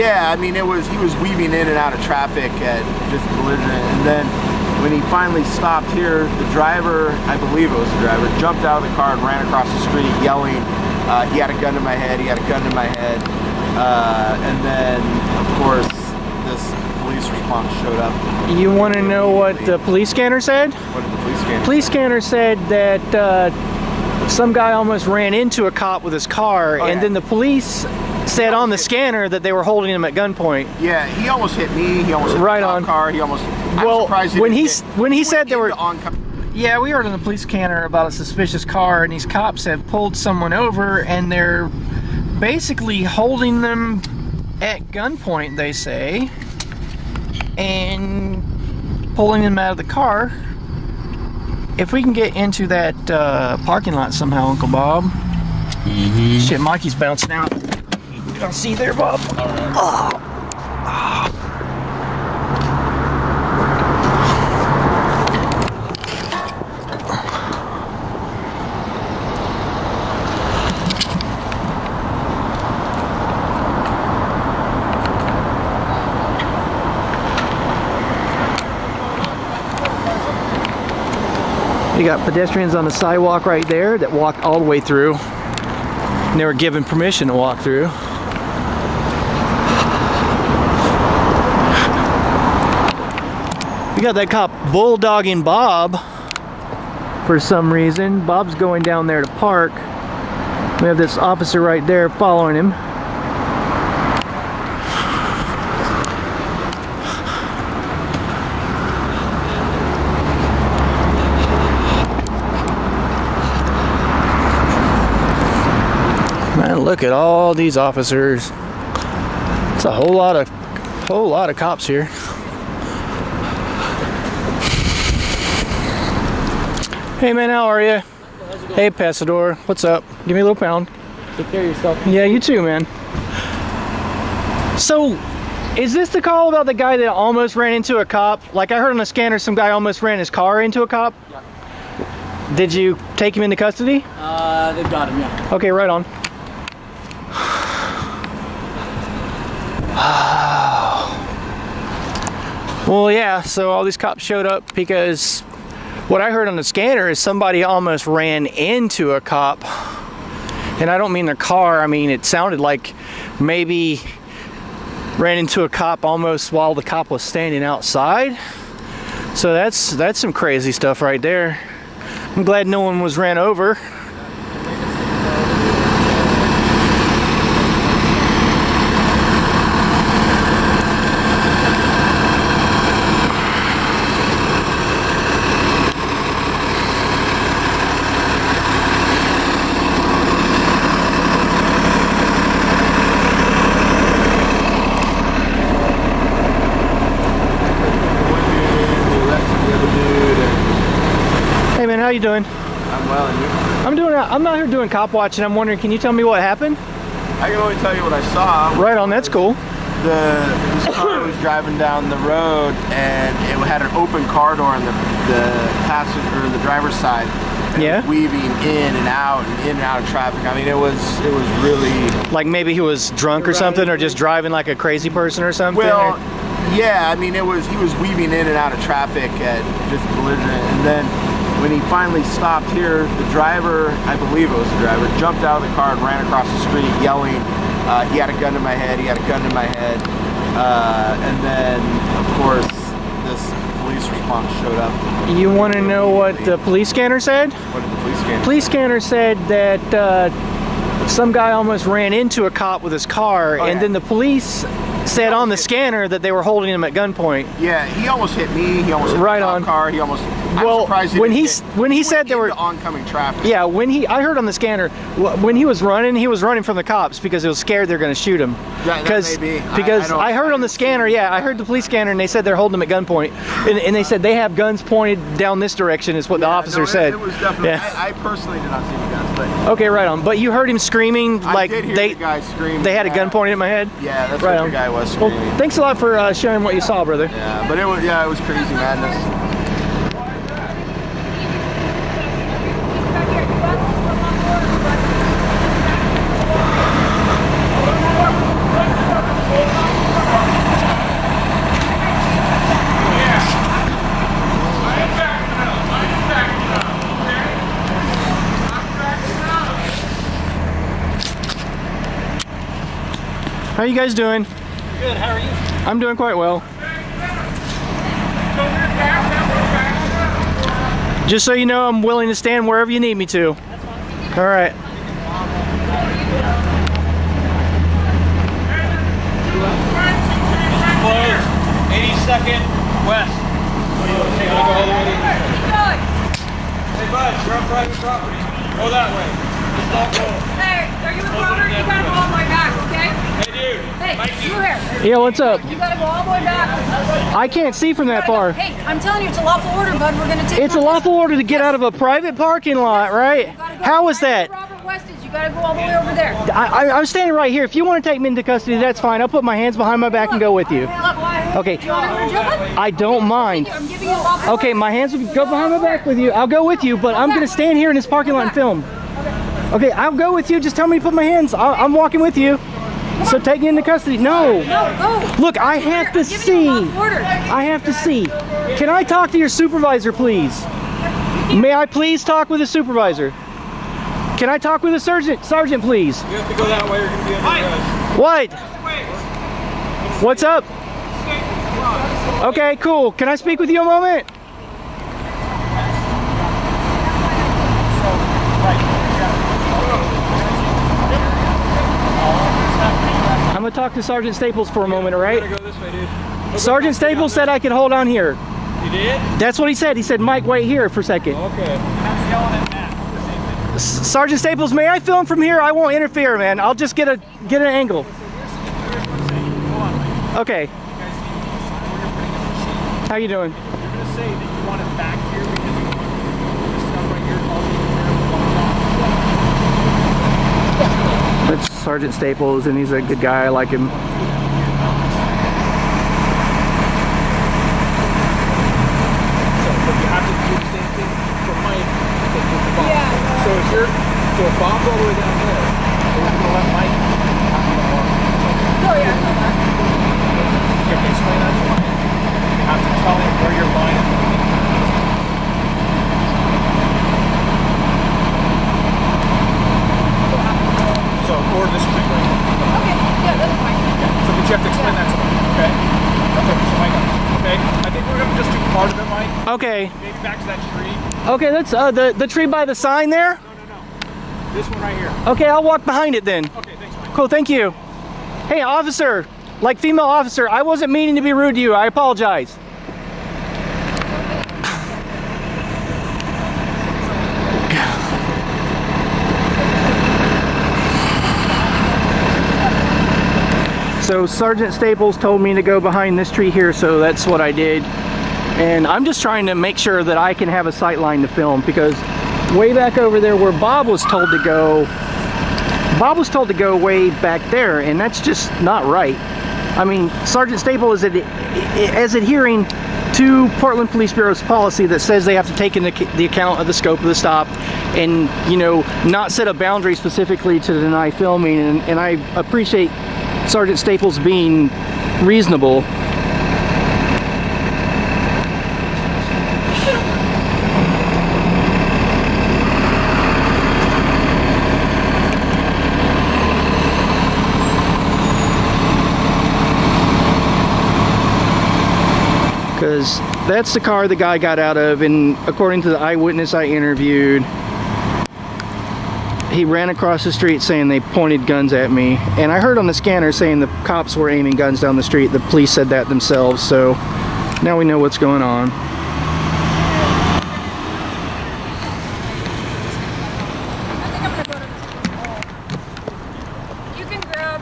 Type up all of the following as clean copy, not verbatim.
Yeah, I mean, he was weaving in and out of traffic at just belligerent, and then when he finally stopped here, the driver, I believe it was the driver, jumped out of the car and ran across the street yelling, he had a gun to my head, he had a gun to my head, and then, of course, this police response showed up. You want to know what the police scanner said? What did the police scanner say? Police scanner said that some guy almost ran into a cop with his car, and then the police said on the scanner that they were holding him at gunpoint. Yeah, he almost hit me, he almost hit the cop car, he almost... Well, when he said there were... Yeah, we heard on the police scanner about a suspicious car, and these cops have pulled someone over, and they're basically holding them at gunpoint, they say, and pulling them out of the car. If we can get into that parking lot somehow, Uncle Bob. Shit, Mikey's bouncing out. You don't see there, Bob? You got pedestrians on the sidewalk right there that walked all the way through, and they were given permission to walk through. We got that cop bulldogging Bob for some reason. Bob's going down there to park. We have this officer right there following him. Man, look at all these officers. It's a whole lot of cops here. Hey man, how are you? Hey Pasador, what's up? Give me a little pound. Take care of yourself. Yeah, you too, man. So, is this the call about the guy that almost ran into a cop? Like I heard on the scanner some guy almost ran his car into a cop? Yeah. Did you take him into custody? They've got him, yeah. Okay, right on. Well, yeah, so all these cops showed up because what I heard on the scanner is somebody almost ran into a cop. And I don't mean their car, I mean it sounded like maybe ran into a cop almost while the cop was standing outside. So that's some crazy stuff right there. I'm glad no one was ran over. Hey man, how you doing? I'm well, and you? I'm out here doing cop watch, and I'm wondering, can you tell me what happened? I can only tell you what I saw. Right on, that's cool. This car was driving down the road, and it had an open car door on the passenger, the driver's side. And yeah. It was weaving in and out of traffic. I mean, it was really. Like maybe he was drunk or something, or just driving like a crazy person or something. Well, yeah. I mean, he was weaving in and out of traffic at just belligerent, and then when he finally stopped here, the driver, I believe it was the driver, jumped out of the car and ran across the street yelling, he had a gun to my head, he had a gun to my head, and then, of course, this police response showed up. You want to know what the police scanner said? What did the police scanner say? Police scanner said that some guy almost ran into a cop with his car, and then the police said on the scanner that they were holding him at gunpoint. Yeah, he almost hit me, he almost hit the cop car, he almost... Well, when he said there were oncoming traffic. Yeah, I heard on the scanner when he was running from the cops because he was scared they're going to shoot him. Yeah, that may be. Because I heard on the scanner, yeah, I heard the police scanner, and they said they're holding him at gunpoint, and they said they have guns pointed down this direction, is what the officer said. It was definitely. Yeah. I personally did not see the guns, but. Okay, right on. But you heard him screaming like I did hear the guy scream. They had a gun pointed at my head. Yeah, that's right what the guy was screaming. Well, thanks a lot for sharing what you saw, brother. Yeah, but it was crazy madness. How you guys doing? Good, how are you? I'm doing quite well. Just so you know, I'm willing to stand wherever you need me to. All right. Close. 82nd west. Hey, bud, you're on private property. Go that way. Just don't go. Hey, are you with Robert? You gotta go all the way back, okay? Hey, dude. Hey, you here. Yeah, what's up? You gotta go all the way back. I can't see from that far. Hey, I'm telling you, it's a lawful order, bud. We're gonna take. It's a lawful order to get out of a private parking lot, right? How is that? Robert West is. You gotta go all the way over there. I'm standing right here. If you want to take me into custody, that's fine. I'll put my hands behind my back and go with you. Okay. Do you want to go to jail, bud? I don't mind. I'm giving you a lawful Okay, my hands will go behind my back with you. I'll go with you, but I'm going to stand here in this parking lot and film. Okay, I'll go with you. Just tell me to put my hands. I'm walking with you. So take me into custody. No. No, go. Look, I have to see. I have to see. Can I talk to your supervisor, please? May I please talk with a supervisor? Can I talk with a sergeant, please? You have to go that way, you're going to be under arrest. What? What's up? Okay, cool. Can I speak with you a moment? I'm gonna talk to Sergeant Staples for a moment, all right? Go this way, dude. Sergeant Staples said I could hold on here. You did? That's what he said. He said, Mike, wait here for a second. Okay. I'm yelling at Matt. Sergeant Staples, may I film from here? I won't interfere, man. I'll just get an angle. Okay. How you doing? You're going to say that you want it back here because this stuff right here calls you. That's Sergeant Staples, and he's a good guy. I like him. So if Bob's all the way down there, we're going to let Mike Oh, yeah. you have to explain that to Mike. You have to tell him where your line is going to be. So, or this street right here. Okay, yeah, that's fine. So but you have to explain that to Mike, okay? Okay, so Mike, okay? I think we're going to just do part of it, Mike. Okay. Maybe back to that tree. Okay, that's the tree by the sign there? No. This one right here. Okay, I'll walk behind it then. Okay, thanks, Mike. Cool, thank you. Hey, officer, like female officer, I wasn't meaning to be rude to you. I apologize. So Sergeant Staples told me to go behind this tree here, so that's what I did. And I'm just trying to make sure that I can have a sight line to film, because way back over there where Bob was told to go way back there, and that's just not right. I mean, Sergeant Staples is adhering to Portland Police Bureau's policy that says they have to take into the account of the scope of the stop and, you know, not set a boundary specifically to deny filming, and I appreciate Sergeant Staples being reasonable. Because that's the car the guy got out of, and according to the eyewitness I interviewed, he ran across the street saying they pointed guns at me, and I heard on the scanner saying the cops were aiming guns down the street. The police said that themselves, so now we know what's going on. You can grab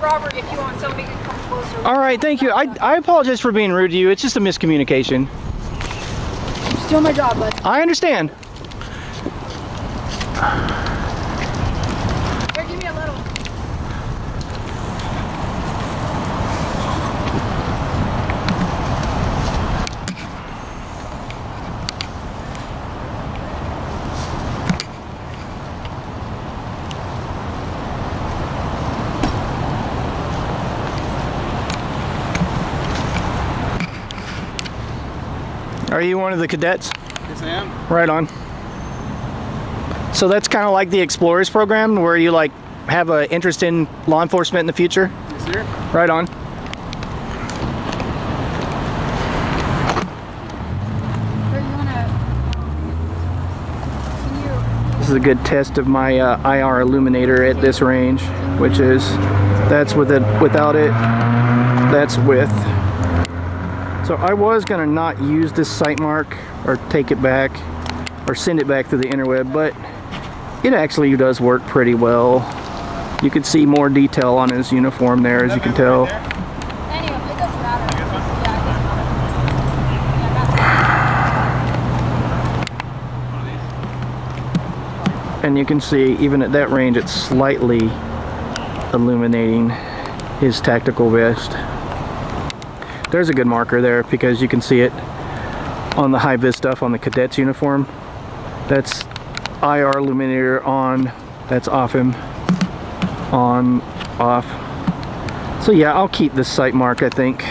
Robert if you want, so we can come closer. All right, thank you. I apologize for being rude to you. It's just a miscommunication. Just doing my job, bud. I understand. Here, give me a little. Are you one of the cadets? Yes, I am. Right on. So that's kind of like the Explorers program, where you like have an interest in law enforcement in the future? Yes, sir. Right on. This is a good test of my IR illuminator at this range, which is, that's with it, without it, that's with. So I was gonna not use this sight mark or take it back or send it back through the interweb, but it actually does work pretty well. You can see more detail on his uniform there, as you can tell. And you can see, even at that range, it's slightly illuminating his tactical vest. There's a good marker there because you can see it on the high-vis stuff on the cadet's uniform. That's IR illuminator on, that's off him, on, off. So yeah, I'll keep this sight mark, I think.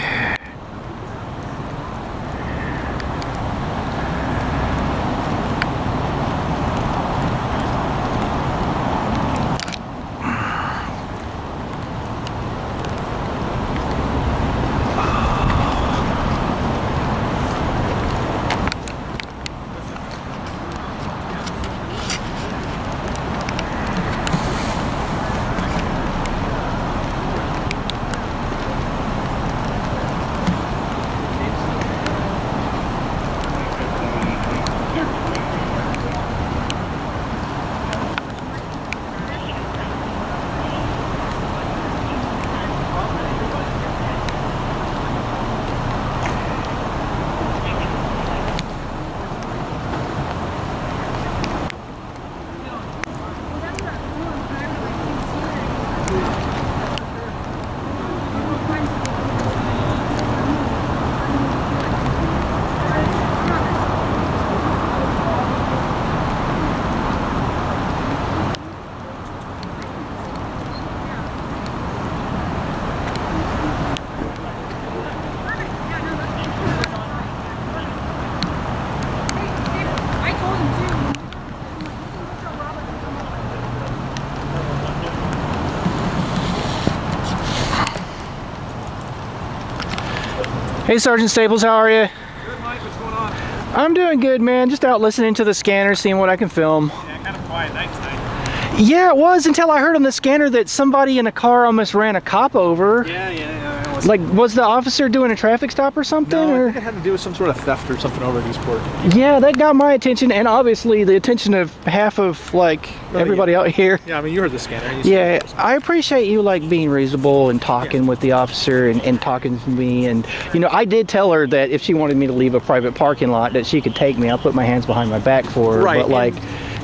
Hey Sergeant Staples, how are you? Good, Mike. What's going on? I'm doing good, man. Just out listening to the scanner, seeing what I can film. Yeah, kind of quiet night tonight. Yeah, it was until I heard on the scanner that somebody in a car almost ran a cop over. Yeah. Like, was the officer doing a traffic stop or something? No, or? I think it had to do with some sort of theft or something over at Eastport. Yeah, that got my attention, and obviously the attention of half of, like, everybody out here. Yeah, I mean, you heard the scanner. Yeah, I appreciate you, like, being reasonable and talking with the officer and talking to me. And, you know, I did tell her that if she wanted me to leave a private parking lot, that she could take me. I'll put my hands behind my back for her. Right. But, like,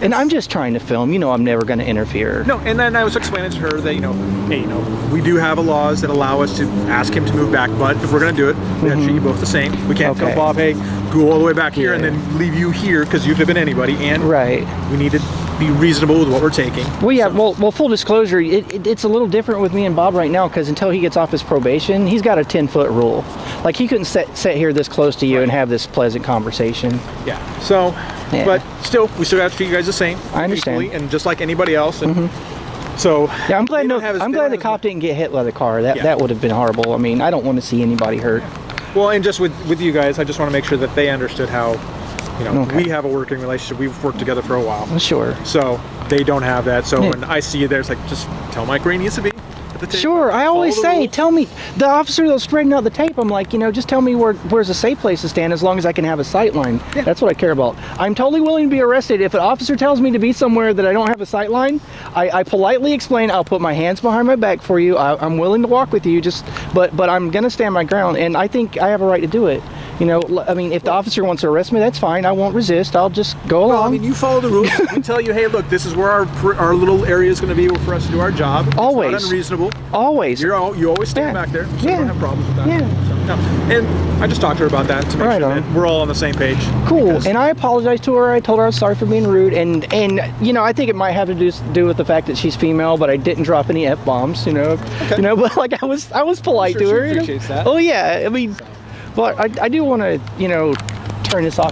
and I'm just trying to film. You know, I'm never going to interfere. No, and then I was explaining to her that, you know, hey, you know, we do have laws that allow us to ask him to move back, but if we're going to do it, we have to treat you both the same. We can't tell Bob, hey, go all the way back here and then leave you here because you could have been anybody. And we need to be reasonable with what we're taking. Well, yeah, well, full disclosure, it's a little different with me and Bob right now because until he gets off his probation, he's got a 10-foot rule. Like, he couldn't sit here this close to you and have this pleasant conversation. Yeah, so, but still, we still have to treat you guys the same. I understand. Equally, and just like anybody else. And so, yeah, I'm glad the cop didn't get hit by the car. That would have been horrible. I mean, I don't want to see anybody hurt. Well, and just with you guys, I just want to make sure that they understood how, you know, we have a working relationship. We've worked together for a while. Well, sure. So they don't have that. So when I see you there, it's like, just tell Mike where he needs to be. Sure, I always say, tell me, the officer that'll straighten out the tape, I'm like, you know, just tell me where's a safe place to stand as long as I can have a sight line. Yeah. That's what I care about. I'm totally willing to be arrested. If an officer tells me to be somewhere that I don't have a sight line, I politely explain, I'll put my hands behind my back for you. I'm willing to walk with you, but I'm going to stand my ground, and I think I have a right to do it. You know, I mean, if the officer wants to arrest me, that's fine. I won't resist. I'll just go along. I mean, you follow the rules. We tell you, hey, look, this is where our little area is going to be for us to do our job. Always. It's not unreasonable. Always. You always stand back there. So I don't have problems with that. Yeah. So, no. And I just talked to her about that to make sure that we're all on the same page. Cool. And I apologized to her. I told her I was sorry for being rude. And you know, I think it might have to do with the fact that she's female, but I didn't drop any F-bombs, you know. Okay. You know, but like I was polite to her. She appreciates that. Oh yeah. I mean, but I do want to, you know, turn this off.